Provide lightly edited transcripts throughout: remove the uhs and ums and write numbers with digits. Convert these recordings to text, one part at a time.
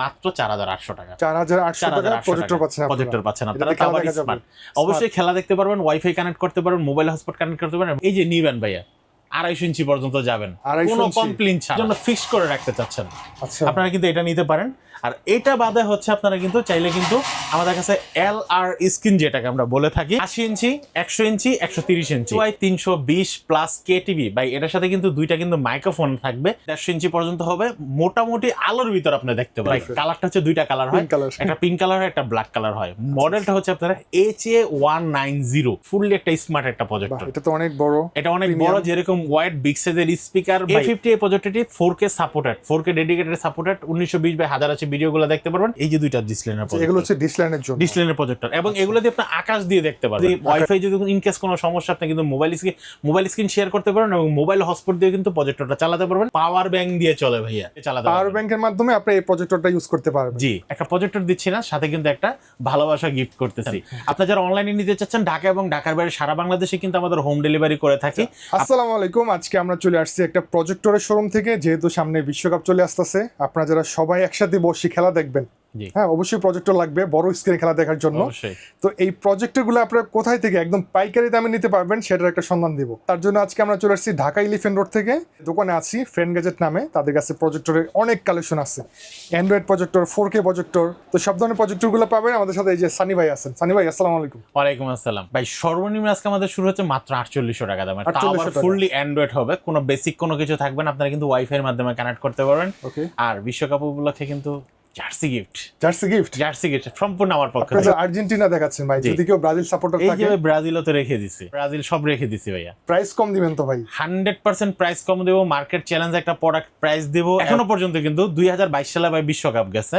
মাত্র 4800 টাকা। 4800 টাকা প্রজেক্টর পাচ্ছেন আপনারা। তাও আবার স্মার্ট। অবশ্যই খেলা দেখতে পারবেন, ওয়াইফাই কানেক্ট করতে পারবেন, মোবাইল হটস্পট কানেক্ট করতে পারবেন। এই যে নিবেন ভাইয়া 250 ইঞ্চি পর্যন্ত যাবেন, কোনো কমপ্লেইন ছাড়া। জন্য ফিক্স করে রাখতে চাচ্ছেন, আপনারা কিন্তু এটা নিতে পারেন। আর এটা বাদে হচ্ছে আপনারা কিন্তু চাইলে কিন্তু আমাদের কাছে LR স্ক্রিন, যেটাকে আমরা বলে থাকি, 80 ইঞ্চি, 100 ইঞ্চি, 130 ইঞ্চি, 320 প্লাস KTV ভাই, এটার সাথে কিন্তু দুইটা কিন্তু মাইক্রোফোন থাকবে। 150 ইঞ্চি পর্যন্ত হবে, মোটামুটি আলোর ভিতর আপনি দেখতে পারেন। কালারটা হচ্ছে দুইটা কালার হয়, একটা পিঙ্ক কালার হয়, একটা ব্ল্যাক কালার হয়। মডেলটা হচ্ছে আপনারা HA190, ফুললি একটা স্মার্ট একটা প্রজেক্টর। এটা তো অনেক বড়, এটা অনেক বড়, যেরকম ওয়াইড বিগ সাইজের স্পিকার। A50 এই প্রজেক্টরটি 4K supported, 4K dedicated supported, 1920x1080 ভিডিওগুলো দেখতে পারবেন। এই যে দুইটা ডিসপ্লেনের প্রজেক্টর, এগুলো হচ্ছে ডিসপ্লেনের প্রজেক্টর, এবং এগুলো দিয়ে আপনি আকাশ দিয়ে দেখতে পারবেন। ওয়াইফাই যদি ইনকেস কোনো সমস্যা, আপনি কিন্তু মোবাইল স্ক্রিন শেয়ার করতে পারবেন, এবং মোবাইল হটস্পট দিয়ে কিন্তু প্রজেক্টরটা চালাতে পারবেন। পাওয়ার ব্যাংক দিয়ে চলে ভাইয়া, চালাতে পারবেন। পাওয়ার ব্যাংকের মাধ্যমে আপনি এই প্রজেক্টরটা ইউজ করতে পারবেন। জি, একটা প্রজেক্টর দিচ্ছি না, সাথে কিন্তু একটা ভালোবাসা গিফট করতেছি। আপনারা যারা অনলাইনে নিতে চাচ্ছেন, ঢাকা এবং ঢাকার বাইরে সারা বাংলাদেশে কিন্তু আমাদের হোম ডেলিভারি করে থাকি। আসসালামু আলাইকুম, আজকে আমরা চলে আসছি একটা প্রজেক্টরের শোরুম থেকে। যেহেতু সামনে বিশ্বকাপ চলে আসতেছে, আপনারা যারা সবাই একসাথে বসে খেলা দেখবেন, হ্যাঁ অবশ্যই প্রজেক্টর লাগবে বড় স্ক্রিনে খেলা দেখার জন্য। তো এই প্রজেক্টরগুলো আপনারা কোথায় থেকে একদম পাইকারি দামে নিতে পারবেন সেটার একটা সন্ধান দিব। তার জন্য আজকে আমরা চলে আসছি ঢাকা এলিফ্যান্ট রোড থেকে। দোকানে আছি ফ্রেন্ড গ্যাজেট নামে, তাদের কাছে প্রজেক্টরের অনেক কালেকশন আছে, অ্যান্ড্রয়েড প্রজেক্টর, 4K প্রজেক্টর। তো সব ধরনের প্রজেক্টরগুলো পাবেন। আমাদের সাথে এই যে সানি ভাই আছেন। সানি ভাই আসসালামু আলাইকুম। ওয়ালাইকুম আসসালাম ভাই। সর্বনিম্ন আজকে আমাদের শুরু হচ্ছে মাত্র 4800 টাকা দামে, ফুললি অ্যান্ড্রয়েড হবে, কোনো বেসিক কোনো কিছু থাকবে না। আপনারা কিন্তু ওয়াইফাই এর মাধ্যমে কানেক্ট করতে পারবেন। আর বিশ্বকাপ উপলক্ষে কিন্তু জার্সি গিফট সম্পূর্ণ আমার পক্ষ থেকে। আর্জেন্টিনা দেখাচ্ছেন ভাই, যদি কেউ ব্রাজিল সাপোর্টার থাকে। এই যে ব্রাজিলও তো রেখে দিছি, ব্রাজিল সব রেখে দিছি ভাইয়া। প্রাইস কম দিবেন তো ভাই? 100% প্রাইস কম দেব, মার্কেট চ্যালেঞ্জ একটা প্রোডাক্ট প্রাইস দেব। এখনো পর্যন্ত কিন্তু 2022 সালে ভাই বিশ্বকাপ গেছে,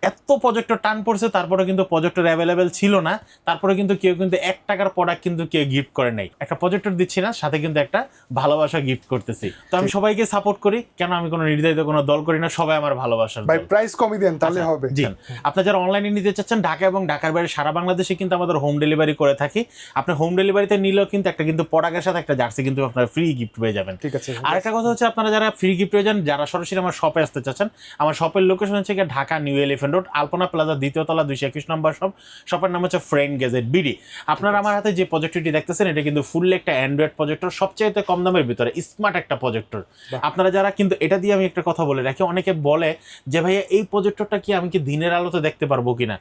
এত প্রজেক্টর টান পড়ছে, তারপরে কিন্তু প্রজেক্টর অ্যাভেলেবেল ছিল না। তারপরে কিন্তু কেউ কিন্তু 1 টাকার প্রোডাক্ট কিন্তু কেউ গিফট করে নাই। একটা প্রজেক্টর দিচ্ছি না, সাথে কিন্তু একটা ভালোবাসা গিফট করতেছি। তো আমি সবাইকে সাপোর্ট করি, কেন আমি কোনো নির্ধারিত কোনো দল করি না, সবাই আমার ভালোবাসার ভাই। প্রাইস কমই দেন তাহলে হবে। জি, আপনারা যারা অনলাইনে নিতে চাচ্ছেন, ঢাকা এবং ঢাকার বাইরে সারা বাংলাদেশে কিন্তু আমাদের হোম ডেলিভারি করে থাকি। আপনি হোম ডেলিভারিতে নিলেও কিন্তু একটা কিন্তু প্রোডাক্টের সাথে একটা জার্সি কিন্তু আপনারা ফ্রি গিফট পেয়ে যাবেন। ঠিক আছে। আর একটা কথা হচ্ছে, আপনারা যারা ফ্রি গিফট পেয়ে যান, যারা সরাসরি আমার শপে আসতে চাচ্ছেন, আমার শপের লোকেশন হচ্ছে Dhaka new elephant road, Alpana plaza, দ্বিতীয় তলা, 221 নম্বর শপ। শপের নাম হচ্ছে ফ্রেন্ড গ্যাজেট বিডি। আপনারা আমার হাতে যে প্রজেক্টরটি দেখতেছেন, এটা কিন্তু ফুললি একটা অ্যান্ড্রয়েড প্রজেক্টর, সবচেয়ে কম দামের ভিতরে স্মার্ট একটা প্রজেক্টর। আপনারা যারা কিন্তু এটা দিয়ে আমি একটা কথা বলে রাখি, অনেকে বলে যে ভাইয়া এই প্রজেক্টরটা কি আমি কি দিনের আলোতে দেখতে পারবো কিনা।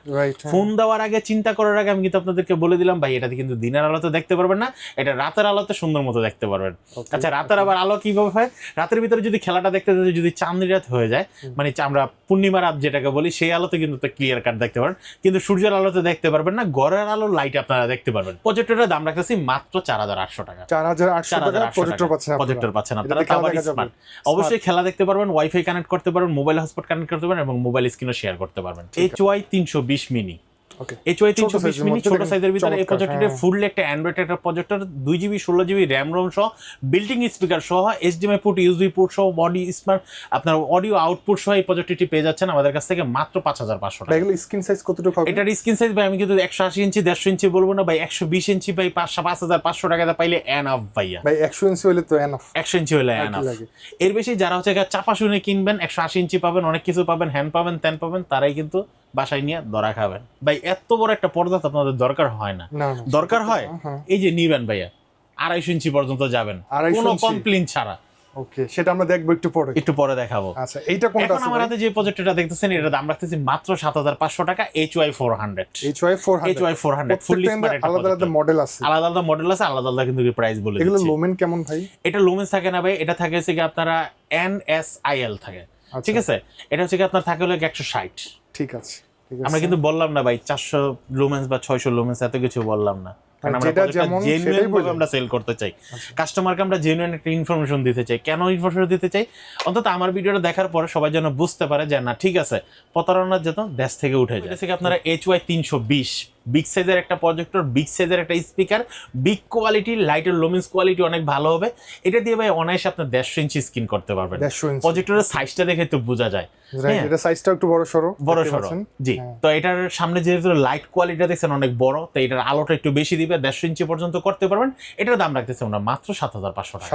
ফোন দেওয়ার আগে, চিন্তা করার আগে আমি কিন্তু আপনাদেরকে বলে দিলাম ভাই, এটা কিন্তু দিনের আলোতে দেখতে পারবেন না, এটা রাতের আলোতে সুন্দর মতো দেখতে পারবেন। আচ্ছা, রাতের আবার আলো কিভাবে হয়? রাতের ভিতরে যদি খেলাটা দেখতে যদি চাঁদনি রাত হয়ে যায়, মানে আমরা পূর্ণিমা রাত যেটাকে বলি, সেই আলোতে কিন্তু ক্লিয়ার কাট দেখতে পারেন, কিন্তু সূর্যের আলোতে দেখতে পারবেন না। ঘরের আলো লাইট আপনারা দেখতে পারবেন। প্রজেক্টরের দাম রাখতেছি মাত্র 4800 টাকা। 4800 টাকা প্রজেক্টর পাচ্ছেন আপনারা। তাও আবার স্মার্ট। অবশ্যই খেলা দেখতে পারবেন, ওয়াইফাই কানেক্ট করতে পারবেন, মোবাইল হটস্পট কানেক্ট করতে পারবেন, এবং মোবাইল স্ক্রিনও শেয়ার করতে পারবেন। HY320 মিনি, HY320 মিনি ছোট সাইজের ভিতরে এই প্রজেক্টরটি ফুললি একটা অ্যান্ড্রয়েড একটা projector, 2GB 16GB RAM ROM সহ, বিল্ট ইন স্পিকার সহ, HDMI পোর্ট, USB পোর্ট সহ, বডি স্মার্ট আপনার অডিও আউটপুট সহ এই প্রজেক্টরটি পেয়ে যাচ্ছেন আমাদের কাছ থেকে মাত্র 5500 টাকা। এগুলো স্ক্রিন সাইজ কতটুকু হবে? এটার স্ক্রিন সাইজ ভাই আমি কিন্তু 180 ইঞ্চি 150 ইঞ্চি বলবো না ভাই, 120 ইঞ্চি ভাই 5500 টাকাতে পাইলে এনাফ ভাইয়া। ভাই 100 ইঞ্চি হলে তো এনাফ, 100 ইঞ্চি হলে এনাফ। এর বেশি যারা হচ্ছে চাপা শুনে কিনবেন, 180 ইঞ্চি পাবেন, অনেক কিছু পাবেন, হ্যান্ড পাবেন, ত্যান পাবেন, তারাই কিন্তু বাসায় নিয়ে ধরা খাবেন। ভাই এত বড় একটা পর্দা তো আপনাদের দরকার হয় না। দরকার হয় এই যে নিবেন ভাইয়া 250 ইঞ্চি পর্যন্ত যাবেন, কোনো কমপ্লেইন ছাড়া। ওকে, সেটা আমরা দেখবো একটু পরে দেখাবো। আচ্ছা, এইটা কোনটা আছে? আমার হাতে যে প্রজেক্টরটা দেখতেছেন, এটার দাম রাখতেছি মাত্র 7500 টাকা। HY400 fully smart. আলাদা আলাদা মডেল আছে, আলাদা আলাদা কিন্তু প্রাইস বলে দিচ্ছি। এগুলো লুমেন কেমন ভাই? এটা লুমেন্স থাকে না ভাই, এটা থাকে হচ্ছে কি আপনারা NSIL থাকে। ঠিক আছে, এটা হচ্ছে কি আপনার থাকে হলো 160। ঠিক আছে, আমরা কিন্তু বললাম না ভাই 400 লুমেন্স বা 600 লুমেন্স, এত কিছু বললাম না, কারণ আমরা জেনুইন ভাবে আমরা সেল করতে চাই। কাস্টমারকে আমরা জেনুইন একটা ইনফরমেশন দিতে চাই। কেন ইনফরমেশন দিতে চাই? অন্তত আমার ভিডিওটা দেখার পরে সবাই যেন বুঝতে পারে যে না ঠিক আছে, প্রতারণার যেন দেশ থেকে উঠে যায়। থেকে আপনারা HY320 বিগ সাইজের একটা প্রজেক্টর, বিগ সাইজের একটা স্পিকার, বিগ কোয়ালিটি, লাইটের লুমেন্স কোয়ালিটি অনেক ভালো হবে। এটা দিয়ে ভাই অনায়াসে আপনি 150 ইঞ্চি স্ক্রিন করতে পারবেন। প্রজেক্টরের সাইজটা দেখে তো বোঝা যায়, এটা সাইজটা একটু বড় সরো। জি, তো এটার সামনে যেহেতু লাইট কোয়ালিটিটা দেখছেন অনেক বড়, তো এটার আলোটা একটু বেশি দিবে, 150 ইঞ্চি পর্যন্ত করতে পারবেন। এটার দাম রাখতেছি আমরা মাত্র 7500 টাকা।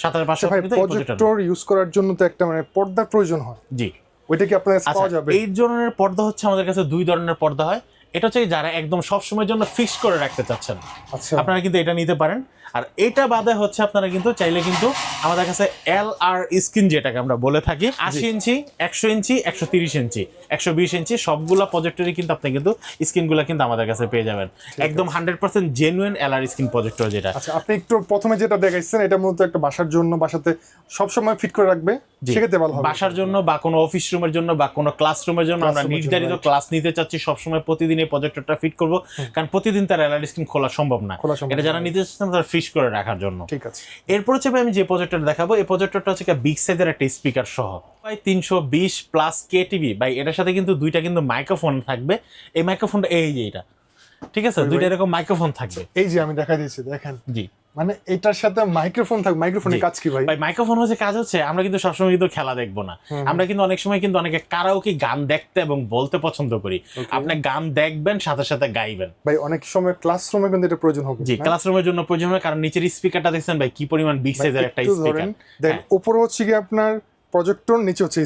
7500 প্রজেক্টর ইউজ করার জন্য তো একটা মানে পর্দার প্রয়োজন হয়। জি, ওইটা কি আপনার পাওয়া যাবে? এই ধরনের পর্দা হচ্ছে আমাদের কাছে দুই ধরনের পর্দা হয়। এটা হচ্ছে যারা একদম সব সময়ের জন্য ফিক্স করে রাখতে চাচ্ছেন, আচ্ছা, আপনারা কিন্তু এটা নিতে পারেন। আর এটা বাদে হচ্ছে আপনারা কিন্তু চাইলে কিন্তু আমাদের কাছে এল আর স্ক্রিন যেটাকে আমরা বলে থাকি 80 ইঞ্চি, 100 ইঞ্চি, 130 ইঞ্চি, 120 ইঞ্চি সবগুলা প্রজেক্টরই কিন্তু আপনি কিন্তু স্ক্রিনগুলো কিন্তু আমাদের কাছে পেয়ে যাবেন। একদম 100% জেনুইন এল আর স্ক্রিন প্রজেক্টর যেটা। আচ্ছা, আপনি একটু প্রথমে যেটা দেখাইছেন এটা মূলত একটা বাসার জন্য, বাসাতে সবসময় ফিট করে রাখবে, সেক্ষেত্রে ভালো হবে। বাসার জন্য বা কোনো অফিস রুমের জন্য বা কোনো ক্লাসরুমের জন্য আমরা নির্ধারিত ক্লাস নিতে চাচ্ছি, সবসময় প্রতিদিন এই প্রজেক্টরটা ফিট করব, কারণ প্রতিদিন তার এলআর স্ক্রিন খোলা সম্ভব না। এটা যারা নিতে চাচ্ছেন তারা ফিক্স করে রাখার জন্য। ঠিক আছে। এরপর হচ্ছে আমি যে প্রজেক্টর দেখাবো, এই প্রজেক্টরটা হচ্ছে বিগ সাইজের একটা স্পিকার সহ 320 প্লাস কেটিভি ভাই। এটার সাথে কিন্তু দুইটা কিন্তু মাইক্রোফোন থাকবে। এই মাইক্রোফোনটা এই যে এটা, ঠিক আছে, দুইটা এরকম মাইক্রোফোন থাকবে। এই যে আমি দেখা দিয়েছি, দেখেন। জি, মানে এটার সাথে মাইক্রোফোন থাকবে। মাইক্রোফোনের কাজ কি ভাই? ভাই মাইক্রোফোন হচ্ছে কাজ হচ্ছে, আমরা কিন্তু সবসময় কিন্তু খেলা দেখবো না, আমরা কিন্তু অনেক সময় কিন্তু অনেকে কারাওকে গান দেখতে এবং বলতে পছন্দ করি। আপনি গান দেখবেন সাথে সাথে গাইবেন ভাই। অনেক সময় ক্লাসরুমে কিন্তু এটা প্রয়োজন হবে। জি, ক্লাসরুমের জন্য প্রয়োজন হয়, কারণ নিচের স্পিকারটা দেখছেন ভাই কি পরিমাণ বিগ সাইজের একটা স্পিকার। দেন উপরে হচ্ছে কি আপনার প্রজেক্টর, নিচে হচ্ছে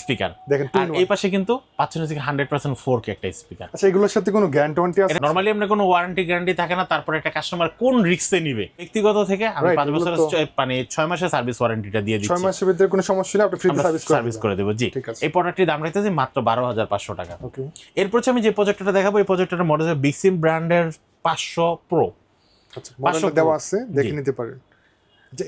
স্পিকার দেখেন। আর এই পাশে কিন্তু পাচ্ছেন হচ্ছে 100% 4K একটা স্পিকার। আচ্ছা, এগুলোর সাথে কোনো গ্যারান্টি আছে? নরমালি আমরা কোনো ওয়ারেন্টি থাকে না। তারপরে একটা কাস্টমার কোন রিস্কে নিবে ব্যক্তিগত থেকে আমরা 5 বছরের মানে 6 মাসের সার্ভিস ওয়ারেন্টিটা দিয়ে দিচ্ছি। 6 মাসের ভিতরে কোনো সমস্যা হলে আপনি ফ্রি সার্ভিস করে দেব। জি, এই প্রোডাক্টটির দাম রাখতেছি মাত্র 12,500 টাকা। ওকে। এরপর আমি যে প্রজেক্টরটা দেখাবো, এই প্রজেক্টরের মডেল হচ্ছে বিগসিম ব্র্যান্ডের 500 প্রো। আচ্ছা, মডেলটা দেওয়া আছে, দেখে নিতে পারেন।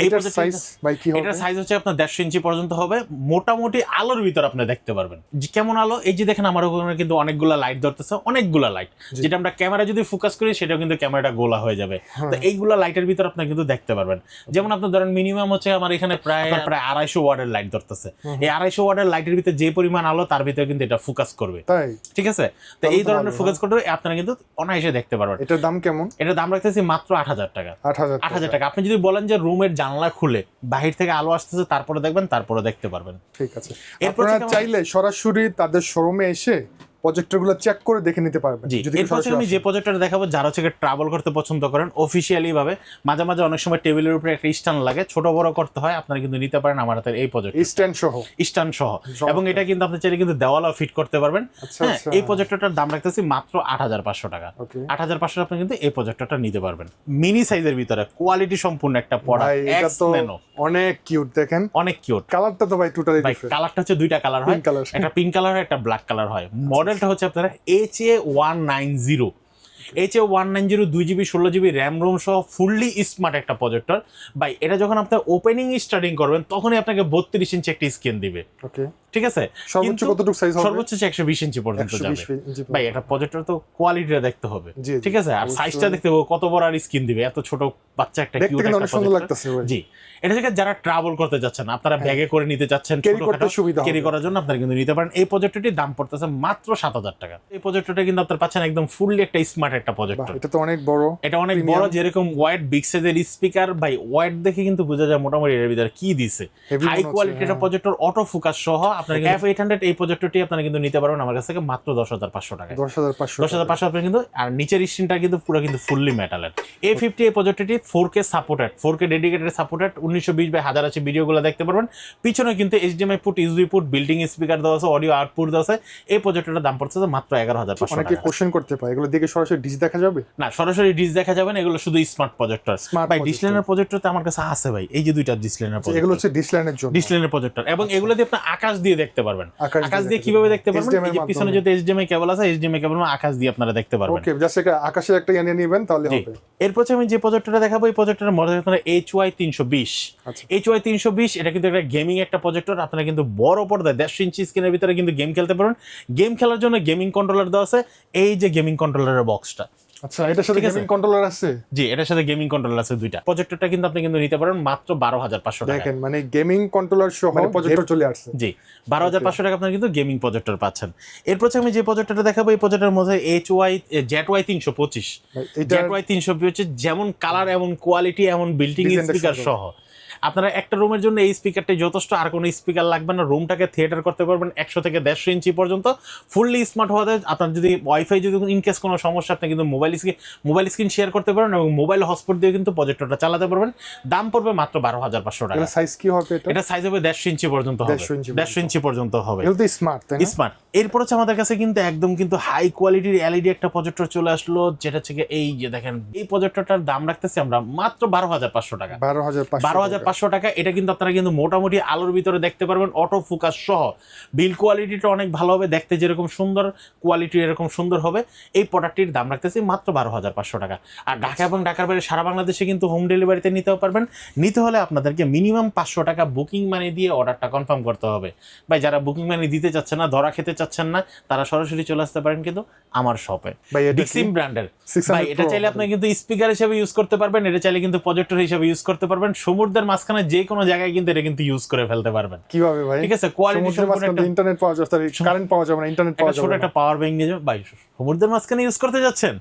এটার সাইজ ভাই কি হবে? এটার সাইজ হচ্ছে আপনার 150 ইঞ্চি পর্যন্ত হবে। মোটামুটি আলোর ভিতর আপনি দেখতে পারবেন যে কেমন আলো। এই যে দেখেন আমার ওখানে কিন্তু অনেকগুলা লাইট ধরতেছে, অনেকগুলা লাইট, যেটা আমরা ক্যামেরা যদি ফোকাস করি সেটাও কিন্তু ক্যামেরাটা গোলা হয়ে যাবে। তো এইগুলা লাইটের ভিতর আপনি কিন্তু দেখতে পারবেন। যেমন আপনি ধরেন মিনিমাম হচ্ছে আমার এখানে প্রায় 250 ওয়াটের লাইট ধরতেছে। এই 250 ওয়াটের লাইটের ভিতরে যে পরিমাণ আলো তার ভিতরে কিন্তু এটা ফোকাস করবে, তাই? ঠিক আছে। তো এই ধরনের ফোকাস করলে আপনারা কিন্তু অনায়াসে দেখতে পারবেন। এটার দাম কেমন? এটার দাম রাখতেছি মাত্র 8,000 টাকা। 8,000 টাকা। আপনি যদি বলেন যে রুমের জানলা খুলে বাহির থেকে আলো আসতেছে তারপরে দেখবেন, তারপরে দেখতে পারবেন। ঠিক আছে। আপনারা চাইলে সরাসরি তাদের শোরুমে এসে প্রজেক্টরগুলো চেক করে দেখে নিতে পারবেন। যদি এরপর আমি যে প্রজেক্টর দেখাবো, যারা হচ্ছে ট্রাভেল করতে পছন্দ করেন অফিশিয়ালি ভাবে, মাঝে মাঝে অনেক সময় টেবিলের উপরে একটা স্ট্যান্ড লাগে, ছোট বড় করতে হয়, আপনারা কিন্তু নিতে পারেন আমার হাতের এই প্রজেক্টর স্ট্যান্ড সহ। এবং এটা কিন্তু আপনি চাইলে কিন্তু দেওয়ালও ফিট করতে পারবেন। হ্যাঁ, এই প্রজেক্টরটার দাম রাখতেছি মাত্র 8,500 টাকা। 8,500 আপনি কিন্তু এই প্রজেক্টরটা নিতে পারবেন। মিনি সাইজের ভিতরে কোয়ালিটি সম্পূর্ণ একটা প্রোডাক্ট। এটা তো অনেক কিউট, দেখেন অনেক কিউট। কালারটা তো ভাই টোটালি ডিফারেন্ট। কালারটা হচ্ছে দুইটা কালার হয়, একটা পিঙ্ক কালার হয়, একটা ব্ল্যাক কালার হয়। মডেলটা হচ্ছে আপনারা HA190 HA190 2GB 16GB RAM ROM সহ ফুললি স্মার্ট একটা প্রজেক্টর। ভাই এটা যখন আপনি ওপেনিং স্টার্টিং করবেন তখনই আপনাকে 32 ইঞ্চি একটা স্ক্রিন দিবে, ওকে, ঠিক আছে। সর্বোচ্চ কতটুকু সাইজ হবে? সর্বোচ্চ 120 ইঞ্চি পর্যন্ত যাবে। ভাই এটা প্রজেক্টর তো কোয়ালিটিটা দেখতে হবে, ঠিক আছে, আর সাইজটা দেখতে হবে কত বড় আর স্ক্রিন দিবে। এত ছোট বাচ্চা একটা কিউট একটা প্রজেক্টর। জি, এটা থেকে যারা ট্রাভেল করতে যাচ্ছেন, আপনারা ব্যাগে করে নিতে যাচ্ছেন, ক্যারি করার জন্য আপনারা কিন্তু নিতে পারেন। এই প্রজেক্টরটির দাম পড়তেছে মাত্র 7,000 টাকা। এই প্রজেক্টরটা কিন্তু আপনারা পাচ্ছেন একদম ফুললি একটা স্মার্ট একটা প্রজেক্টর। এটা তো অনেক বড়, এটা অনেক বড়, যেরকম ওয়াইড বিগ সাইজের স্পিকার। ভাই ওয়াইড দেখে কিন্তু বোঝা যায় মোটামুটি এর ভিতরে কি দিছে। হাই কোয়ালিটির একটা প্রজেক্টর, অটো ফোকাস সহ। আপনারা F800 এই প্রজেক্টরটি আপনারা কিন্তু নিতে পারবেন আমার কাছ থেকে মাত্র 10,500 টাকা। 10,500 আপনি কিন্তু। আর নিচের স্ক্রিনটা কিন্তু পুরো কিন্তু ফুললি মেটালের। A50 এই প্রজেক্টরটি 4K supported, 4K dedicated supported. 1920x1080 ভিডিওগুলো দেখতে পারবেন। পিছনে কিন্তু HDMI put, USB put, building speaker দেওয়া আছে, অডিও আউটপুট দেওয়া আছে। এই প্রজেক্টরের দাম পড়ছে মাত্র 11,500 টাকা। অনেকে কোশ্চেন করতে পারে এগুলো দেখে সরাসরি ডিশ দেখা যাবে? না, সরাসরি ডিশ দেখা যাবে না, এগুলো শুধু স্মার্ট প্রজেক্টর। ভাই ডিশ লাইনের প্রজেক্টরতে আমার কাছে আছে ভাই, এই যে দুইটা ডিশ লাইনের প্রজেক্টর, এগুলো হচ্ছে ডিশ লাইনের জন্য, ডিশ লাইনের প্রজেক্টর। এবং এগুলো দিয়ে আপনি আকাশ দিয়ে দেখতে পারবেন। আকাশ দিয়ে কিভাবে দেখতে পারবেন? এই যে পিছনে যদি HDMI কেবল আছে, HDMI কেবল আকাশ দিয়ে আপনারা দেখতে পারবেন। ওকে, জাস্ট একটা আকাশের একটা এনে নেবেন তাহলে হবে। এরপর আমি যে প্রজেক্টরটা দেখাবো, এই প্রজেক্টরের মডেল হচ্ছে HY320। HY320 এটা কিন্তু একটা গেমিং একটা প্রজেক্টর। আপনারা কিন্তু বড় পর্দায় 150 ইঞ্চি স্ক্রিনের ভিতরে কিন্তু গেম খেলতে পারবেন। গেম খেলার জন্য গেমিং কন্ট্রোলার দেওয়া আছে, এই যে গেমিং কন্ট্রোলারের বক্সটা। আচ্ছা, এটার সাথে গেমিং কন্ট্রোলার আছে? জি, এটার সাথে গেমিং কন্ট্রোলার আছে দুইটা। প্রজেক্টরটা কিন্তু আপনি কিন্তু নিতে পারেন মাত্র 12,500 টাকা। দেখেন, মানে গেমিং কন্ট্রোলার সহ প্রজেক্টর চলে আসছে। জি, 12,500 টাকা আপনারা কিন্তু গেমিং প্রজেক্টর পাচ্ছেন। এরপর আমি যে প্রজেক্টরটা দেখাবো, এই প্রজেক্টরের মধ্যে ZY325 যেমন কালার, এমন কোয়ালিটি, এমন বিল্ডিং স্পিকার সহ। আপনারা একটা রুমের জন্য এই স্পিকারটাই যথেষ্ট, আর কোনো স্পিকার লাগবে না। রুমটাকে থিয়েটার করতে পারবেন 100 থেকে 150 ইঞ্চি পর্যন্ত, ফুললি স্মার্ট হওয়াতে আপনার যদি ওয়াইফাই যদি ইনকেস কোনো সমস্যা, আপনি কিন্তু মোবাইল স্ক্রিন শেয়ার করতে পারবেন এবং মোবাইল হটস্পট দিয়ে কিন্তু প্রজেক্টরটা চালাতে পারবেন। দাম পড়বে মাত্র 12,500 টাকা। সাইজ কি হবে এটা? এটা সাইজ হবে 150 ইঞ্চি পর্যন্ত হবে, 150 ইঞ্চি পর্যন্ত হবে। এটা স্মার্ট, তাই না? স্মার্ট। এরপর হচ্ছে আমাদের কাছে কিন্তু একদম কিন্তু হাই কোয়ালিটির এলইডি একটা প্রজেক্টর চলে আসলো, যেটা থেকে এই যে দেখেন, এই প্রজেক্টরটার দাম রাখতেছি আমরা মাত্র 12,500 টাকা। 12,500 টাকা। এটা কিন্তু আপনারা কিন্তু মোটামুটি আলোর ভিতরে দেখতে পারবেন, অটো ফোকাস সহ। বিল কোয়ালিটিটা অনেক ভালো হবে, দেখতে যেরকম সুন্দর, কোয়ালিটি এরকম সুন্দর হবে। এই প্রোডাক্টটির দাম রাখতেছি মাত্র 12,500 টাকা। আর ঢাকা এবং ঢাকার বাইরে সারা বাংলাদেশে কিন্তু হোম ডেলিভারিতে নিতেও পারবেন। নিতে হলে আপনাদেরকে মিনিমাম 500 টাকা বুকিং মানি দিয়ে অর্ডারটা কনফার্ম করতে হবে। ভাই যারা বুকিং মানি দিতে চাচ্ছেন না, ধরা খেতে চাচ্ছেন না, তারা সরাসরি চলে আসতে পারেন কিন্তু আমার শপে, ডিক্সিম ব্র্যান্ডের। ভাই এটা চাইলে আপনি কিন্তু স্পিকার হিসেবে ইউজ করতে পারবেন, এটা চাইলে কিন্তু প্রজেক্টর হিসেবে ইউজ করতে পারবেন। সমুদ্রের মাঝখানে যে কোনো জায়গায় কিন্তু এটা কিন্তু ইউজ করে ফেলতে পারবেন। কিভাবে ভাই? ঠিক আছে, কোয়ালিটি সম্পূর্ণ একটা ইন্টারনেট পাওয়া যাবে, কারেন্ট পাওয়া যাবে না, ইন্টারনেট পাওয়া যাবে ছোট না। একটা পাওয়ার ব্যাংক নিয়ে যাবেন। ভাই সমুদ্রের মাঝখানে ইউজ করতে যাচ্ছেন,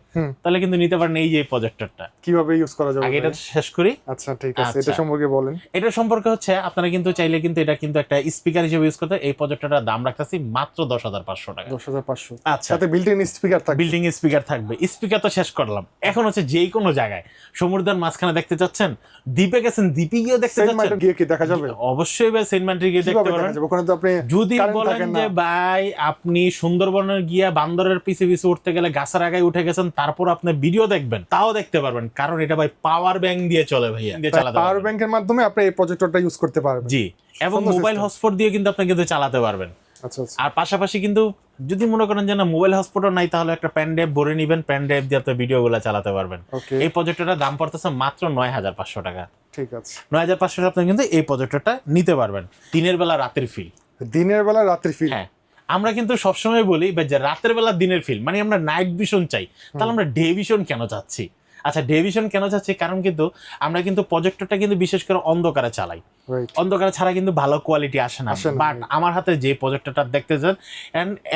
তাহলে কিন্তু নিতে পারেন এই যে প্রজেক্টরটা। কিভাবে ইউজ করা যাবে আগে এটা শেষ করি। আচ্ছা ঠিক আছে, এটা সম্পর্কে বলেন। এটা সম্পর্কে হচ্ছে আপনারা কিন্তু চাইলে কিন্তু এটা কিন্তু একটা স্পিকার হিসেবে ইউজ করতে, এই প্রজেক্টরটার দাম রাখতেছি মাত্র 10,500 টাকা। 10,500। আচ্ছা, সাথে বিল্ট ইন স্পিকার থাকবে। বিল্ডিং স্পিকার থাকবে। স্পিকার তো শেষ করলাম, এখন হচ্ছে যে কোনো জায়গায় সমুদ্রের মাঝখানে দেখতে চাচ্ছেন, দ্বীপে গেছেন, দ্বীপে গিয়ে দেখতে চাচ্ছেন, গিয়ে কি দেখা যাবে? অবশ্যই ভাই সেন্ট মার্টিনে গিয়ে দেখতে পারবেন। ওখানে তো আপনি যদি বলেন যে ভাই আপনি সুন্দরবনের গিয়া বান্দরের পিছে পিছে উঠতে গেলে গাছের আগায় উঠে গেছেন, তারপর আপনি ভিডিও দেখবেন, তাও দেখতে পারবেন, কারণ এটা ভাই পাওয়ার ব্যাংক দিয়ে চলে ভাইয়া। পাওয়ার ব্যাংকের মাধ্যমে আপনি এই প্রজেক্টরটা ইউজ করতে পারবেন। জি, এবং মোবাইল হটস্পট দিয়ে কিন্তু আপনি কিন্তু চালাতে পারবেন। আচ্ছা। আর পাশাপাশি কিন্তু যদি মনে করেন যে না মোবাইল হটস্পটও নাই, তাহলে একটা পেন ড্রাইভ ভরে নেবেন, পেন ড্রাইভ দিয়ে আপনি ভিডিওগুলো চালাতে পারবেন। এই প্রজেক্টরটার দাম পড়তেছে মাত্র 9,500 টাকা। ঠিক আছে, 9,500 আপনি কিন্তু এই প্রজেক্টরটা নিতে পারবেন। দিনের বেলা রাতের ফিল, দিনের বেলা রাতের ফিল। হ্যাঁ, আমরা কিন্তু সবসময় বলি যে রাতের বেলা দিনের ফিল, মানে আমরা নাইট ভিশন চাই, তাহলে আমরা ডে ভিশন কেন চাচ্ছি? আচ্ছা, ডে ভিশন কেন চাচ্ছি? কারণ কিন্তু আমরা কিন্তু প্রজেক্টরটা কিন্তু বিশেষ করে অন্ধকারে চালাই, অন্ধকারে ছাড়া কিন্তু ভালো কোয়ালিটি আসে না। বাট আমার হাতে যে প্রজেক্টরটা দেখতে চান,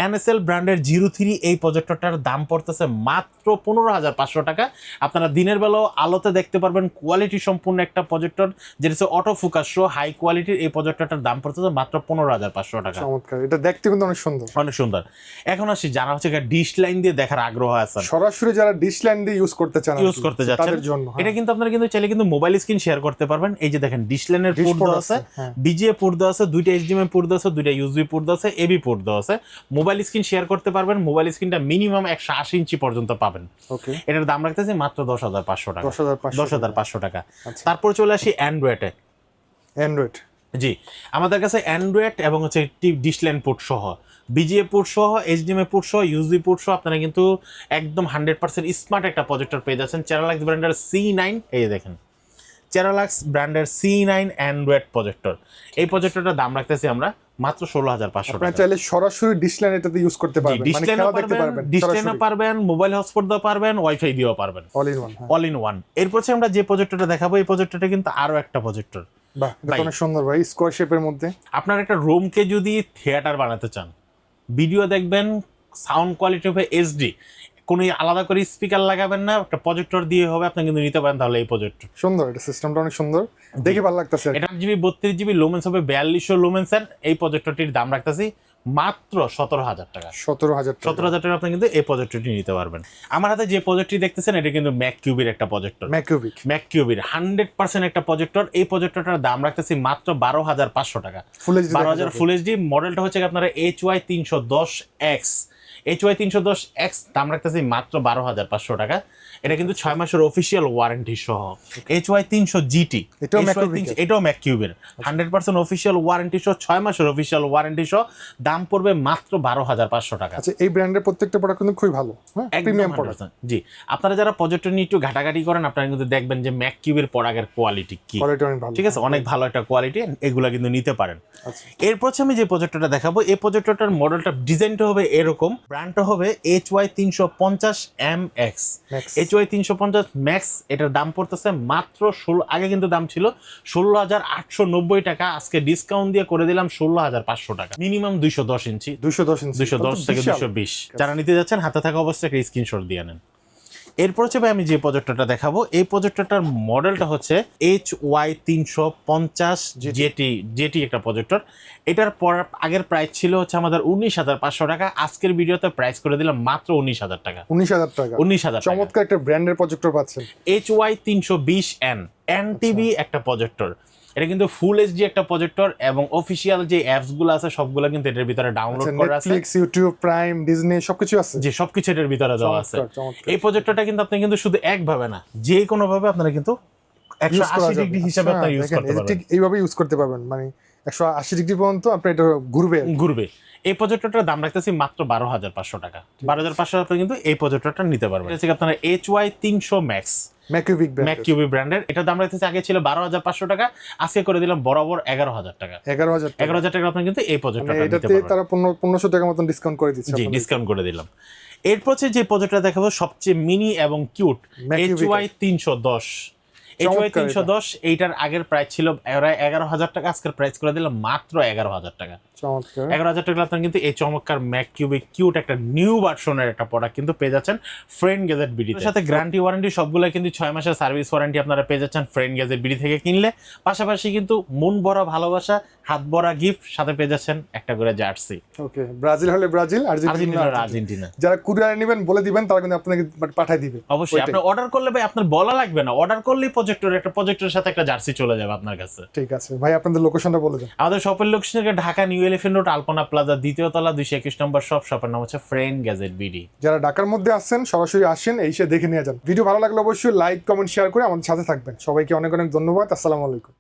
এনএসএল ব্র্যান্ডের 03, এই প্রজেক্টরটার দাম পড়তেছে মাত্র 15,500 টাকা। আপনারা দিনের বেলাও আলোতে দেখতে পারবেন, কোয়ালিটি সম্পূর্ণ একটা প্রজেক্টর, যেটা হচ্ছে অটো ফোকাস শো, হাই কোয়ালিটির। এই প্রজেক্টরটার দাম পড়তেছে মাত্র 15,500 টাকা। চমৎকার, এটা দেখতে কিন্তু অনেক সুন্দর, অনেক সুন্দর। এখন আসি যারা হচ্ছে ডিশ লাইন দিয়ে দেখার আগ্রহ আছে, সরাসরি যারা ডিশ লাইন দিয়ে ইউজ করতে চান, করতে যাচ্ছেন, এটা কিন্তু আপনারা কিন্তু চাইলে কিন্তু মোবাইল স্ক্রিন শেয়ার করতে পারবেন। এই যে দেখেন ডিশ লাইনের পোর্ট দেওয়া আছে, বিজিএ পোর্ট দেওয়া আছে, দুইটা এইচডিএমআই পোর্ট দেওয়া আছে, দুইটা ইউএসবি পোর্ট দেওয়া আছে, এবি পোর্ট দেওয়া আছে। মোবাইল স্ক্রিন শেয়ার করতে পারবেন। মোবাইল স্ক্রিনটা মিনিমাম 180 ইঞ্চি পর্যন্ত পাবেন। এটার দাম রাখতেছে মাত্র 10,500 টাকা। 10,500 টাকা। তারপর চলে আসি অ্যান্ড্রয়েডে। অ্যান্ড্রয়েড, জি, আমাদের কাছে অ্যান্ড্রয়েড এবং হচ্ছে ডিশ লাইন পোর্ট সহ, বিজিএ পোর্ট সহ, এইচডিএমআই পোর্ট সহ, ইউএসবি পোর্ট সহ আপনারা কিন্তু একদম 100% স্মার্ট একটা প্রজেক্টর পেয়ে যাচ্ছেন। চেরালাক্স ব্র্যান্ডের C9, এই যে দেখেন চেরালাক্স ব্র্যান্ডের C9 অ্যান্ড্রয়েড প্রজেক্টর। এই প্রজেক্টরটার দাম রাখতেছি আমরা মাত্র 16,500 টাকা। চাইলে সরাসরি ডিশ লাইন এটাতে ইউজ করতে পারবেন, মানে খেলা দেখতে পারবেন, ডিশ লাইনও পারবেন, মোবাইল হটস্পট দিয়েও পারবেন, ওয়াইফাই দিয়েও পারবেন, অল ইন ওয়ান। এরপর আমরা যে প্রজেক্টরটা দেখাবো, এই প্রজেক্টরটা কিন্তু আরো একটা প্রজেক্টর। বাহ, এটা অনেক সুন্দর ভাই, স্কয়ার শেপের মধ্যে। আপনার একটা রুমকে যদি থিয়েটার বানাতে চান, ভিডিও দেখবেন, সাউন্ড কোয়ালিটি হবে এইচডি, কোনো আলাদা করে স্পিকার লাগাবেন না, একটা প্রজেক্টর দিয়ে হবে, আপনি কিন্তু নিতে পারেন তাহলে এই প্রজেক্টর। সুন্দর, এটা সিস্টেমটা অনেক সুন্দর, দেখে ভালো লাগতেছে। এটা 8GB 32GB লুমেন্স হবে, 4200 লুমেন্সের। এই প্রজেক্টরটির দাম রাখতেছি মাত্র 17,000 টাকা। 17,000 টাকা আপনি কিন্তু এই প্রজেক্টরটি নিতে পারবেন। আমার হাতে যে প্রজেক্টটি দেখতেছেন, এটা কিন্তু ম্যাককিউবির একটা প্রজেক্টর। ম্যাককিউবির 100% একটা প্রজেক্টর। এই প্রজেক্টরটার দাম রাখতেছি মাত্র 12,500 টাকা। 12,000 ফুল এইচডি। মডেলটা হচ্ছে আপনারা HY310X। HY310X দাম রাখতেছি মাত্র 12,500 টাকা। এটা কিন্তু 6 মাসের অফিসিয়াল ওয়ারেন্টি সহ। HY300GT, এটাও ম্যাককিউবের 100% অফিসিয়াল ওয়ারেন্টি সহ, 6 মাসের অফিসিয়াল ওয়ারেন্টি সহ। দাম পড়বে মাত্র 12,500 টাকা। আচ্ছা, এই ব্র্যান্ডের প্রত্যেকটা প্রোডাক্ট কিন্তু খুবই ভালো, প্রিমিয়াম প্রোডাক্ট। জি, আপনারা যারা প্রজেক্টর নিয়ে একটু ঘাটাঘাটি করেন, আপনারা কিন্তু দেখবেন যে ম্যাককিউবের প্রোডাক্টের কোয়ালিটি কি, ঠিক আছে, অনেক ভালো একটা কোয়ালিটি, এগুলা কিন্তু নিতে পারেন। এরপর আমি যে প্রজেক্টরটা দেখাবো, এই প্রজেক্টরটার মডেলটা, ডিজাইনটা হবে এরকম, ব্র্যান্ডটা হবে HY350MX। HY350 ম্যাক্স, এটার দাম পড়তেছে মাত্র আগে কিন্তু দাম ছিল 16,890 টাকা, আজকে ডিসকাউন্ট দিয়ে করে দিলাম 16,500 টাকা। মিনিমাম 210 ইঞ্চি, 210 থেকে 220। যারা নিতে যাচ্ছেন হাতে থাকা অবস্থায় একটা স্ক্রিনশট দিয়ে নেন। এরপর হচ্ছে ভাই আমি যে প্রজেক্টরটা দেখাবো, এই প্রজেক্টরটার মডেলটা হচ্ছে HY350 জেটি একটা প্রজেক্টর। এটার পর আগের প্রাইস ছিল হচ্ছে আমাদের 19,500 টাকা। আজকের ভিডিওতে প্রাইস করে দিলাম মাত্র 19,000 টাকা। 19,000 টাকা। 19,000 টাকা। চমৎকার একটা ব্র্যান্ডের প্রজেক্টর পাচ্ছেন। HY320N এনটিভি একটা প্রজেক্টর। এটা কিন্তু ফুল এইচডি একটা প্রজেক্টর এবং অফিশিয়াল যে অ্যাপস গুলো আছে সবগুলো কিন্তু এটার ভিতরে ডাউনলোড করা আছে। নেটফ্লিক্স, ইউটিউব, প্রাইম, ডিজনি সবকিছু আছে। যে সবকিছু এটার ভিতরে দেওয়া আছে। এই প্রজেক্টরটা কিন্তু আপনি কিন্তু শুধু একভাবে না, যে কোনো ভাবে আপনারা কিন্তু 180 ডিগ্রি হিসাবে আপনি ইউজ করতে পারবেন। ঠিক এইভাবে ইউজ করতে পারবেন, মানে 180 ডিগ্রি পর্যন্ত আপনি এটা ঘুরবে। এই প্রজেক্টরটার দাম রাখতেছি মাত্র 12,500 টাকা। 12,500 আপনি কিন্তু এই প্রজেক্টরটা নিতে পারবেন। এটা হচ্ছে আপনারা HY300 Max ম্যাককিউবি ব্র্যান্ডের। এটার দাম রাখতেছি আগে ছিল 12,500 টাকা, আজকে করে দিলাম বরাবর 11,000 টাকা। 11,000 টাকা আপনি কিন্তু এই প্রজেক্টরটা নিতে পারবেন। এটাতে তারা 1500 টাকা মতন ডিসকাউন্ট করে দিচ্ছে। জি, ডিসকাউন্ট করে দিলাম। এরপর হচ্ছে যে প্রজেক্টরটা দেখাবো সবচেয়ে মিনি এবং কিউট, HY310। HY310 এইটার আগের প্রাইস ছিল 11,000 টাকা, আজকের প্রাইস করে দিলাম মাত্র 11,000 টাকা। 11,000 টাকা আপনার কিন্তু এই চমৎকার ম্যাককিউবি কিউট একটা নিউ ভার্সনের একটা প্রোডাক্ট কিন্তু পেয়ে যাচ্ছেন ফ্রেন্ড গ্যাজেট বিডি। এর সাথে গ্যারান্টি ওয়ারেন্টি সবগুলো কিন্তু 6 মাসের সার্ভিস ওয়ারেন্টি আপনারা পেয়ে যাচ্ছেন ফ্রেন্ড গ্যাজেট বিডি থেকে কিনলে। পাশাপাশি কিন্তু মন ভরা ভালোবাসা, হাত ভরা গিফট, সাথে পেয়ে যাচ্ছেন একটা করে জার্সি। ওকে, ব্রাজিল হলে ব্রাজিল, আর্জেন্টিনা যারা কুরিয়ারে নেবেন বলে দিবেন, তারা কিন্তু আপনাকে পাঠিয়ে দিবে। অবশ্যই আপনি অর্ডার করলে ভাই আপনার বলা লাগবে না, অর্ডার করলেই প্রজেক্টরের সাথে একটা জার্সি চলে যাবে আপনার কাছে। ঠিক আছে ভাই, আপনাদের লোকেশনটা বলে দেন। আমাদের শপের location Dhaka new elephant road, Alpana plaza, দ্বিতীয় তলা, 221 নম্বর শপ। শপের নাম হচ্ছে ফ্রেন্ড গ্যাজেট বিডি। যারা ঢাকার মধ্যে আসছেন সরাসরি আসেন, এসে দেখে নিয়ে যান। ভিডিও ভালো লাগলে অবশ্যই লাইক, কমেন্ট, শেয়ার করে আমাদের সাথে থাকবেন। সবাইকে অনেক অনেক ধন্যবাদ। আসসালামু আলাইকুম।